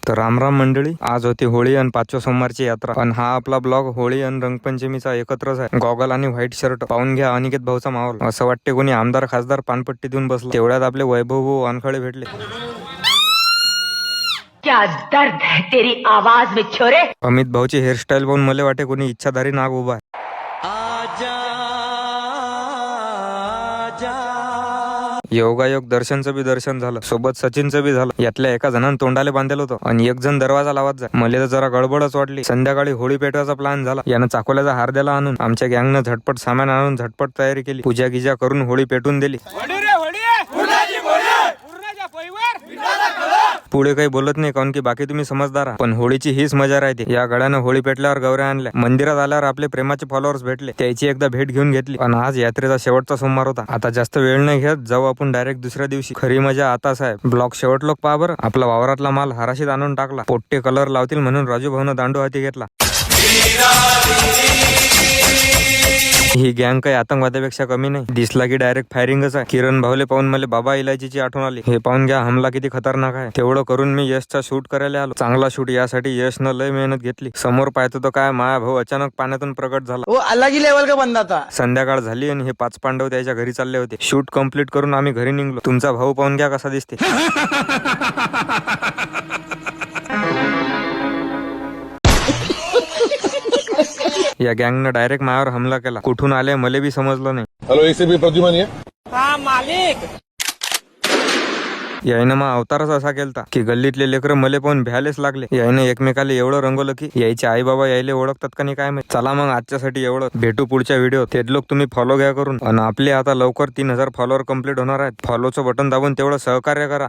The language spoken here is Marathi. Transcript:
तर रामराम मंडळी, आज होती होळी आणि 5व्या सोमवारची यात्रा. पण हा आपला ब्लॉग होळी आणि रंगपंचमीचा एकत्रच आहे. गॉगल आणि व्हाईट शर्ट पाहून घ्या अनिकेत भाऊचा माहोल. असं वाटते कोणी आमदार खासदार पानपट्टी देऊन बसला. तेवढ्यात आपले वैभव भाऊ वानखळे भेटले. क्या दर्द है तेरी आवाज में छोरे. अमित भाऊची हेअरस्टाईल पाहून मला वाटे कोणी इच्छाधारी नाग उभा आहे. योगायोग दर्शनचं बी दर्शन झालं, सोबत सचिनचं बी झालं. यातल्या एका जणांना तोंडाले बांधलेलं होतं आणि एक जण दरवाजा लावत जाय. मला तर जरा गडबडच वाटली. संध्याकाळी होळी पेटवायचा प्लॅन झाला. यानं चाकोल्याचा हार दिला आणून. आमच्या गँगनं झटपट सामान आणून झटपट तयारी केली. पूजा गिजा करून होळी पेटून दिली. पुढे काही बोलत नाही, काऊन की बाकी तुम्ही समजदार आहात. पण होळीची हीच मजा राहते. या गड्यानं होळी पेटल्यावर गौऱ्या आणल्या. मंदिरात आल्यावर आपले प्रेमाचे फॉलोअर्स भेटले. त्याची एकदा भेट घेऊन घेतली. पण आज यात्रेचा शेवटचा सोमवार होता. आता जास्त वेळ नाही घेत, जाऊ आपण डायरेक्ट दुसऱ्या दिवशी. खरी मजा आता साहेब. ब्लॉग शेवट लोक पहा बरं. आपला वावरातला माल हाराशीत आणून टाकला. पोट्टे कलर लावतील म्हणून राजू भाऊनं दांडू हाती घेतला. ही गँग काही आतंकवाद्यापेक्षा कमी नाही. दिसला की डायरेक्ट फायरिंगच आहे. किरण भाऊले पाहून मला बाबा इलायचीची आठवण आली. हे पाहून घ्या हमला किती खतरनाक आहे. तेवढं करून मी यशचा शूट करायला आलो. चांगला शूट यासाठी यशनं लय मेहनत घेतली. समोर पाहतो तो काय माया भाऊ अचानक पाण्यातून प्रकट झाला. वो अलग ही लेवल का बंदा था. संध्याकाळ झाली आणि हे 5 पांडव त्याच्या घरी चालले होते. शूट कम्प्लीट करून आम्ही घरी निघलो. तुमचा भाऊ पाहून घ्या कसा दिसते. या गँगनं डायरेक्ट मायावर हमला केला. कुठून आले मला बी समजलं नाही. हेलो, एसीपी प्रद्युमन है. यायनं मग अवतारच असा केलता की गल्लीतले लेकरं मले पाहून भ्यालेच लागले. यायनं एकमेकाला एवढं रंगवलं की यायचे आई बाबा यायले ओळखतात का नाही काय माहिती. चला मग आजच्यासाठी एवढं. भेटू पुढच्या व्हिडिओ. ते लोक तुम्ही फॉलो घ्या करून. आणि आपले आता लवकर 3000 फॉलोअर कंप्लीट होणार आहेत. फॉलोचं बटन दाबून तेवढं सहकार्य करा.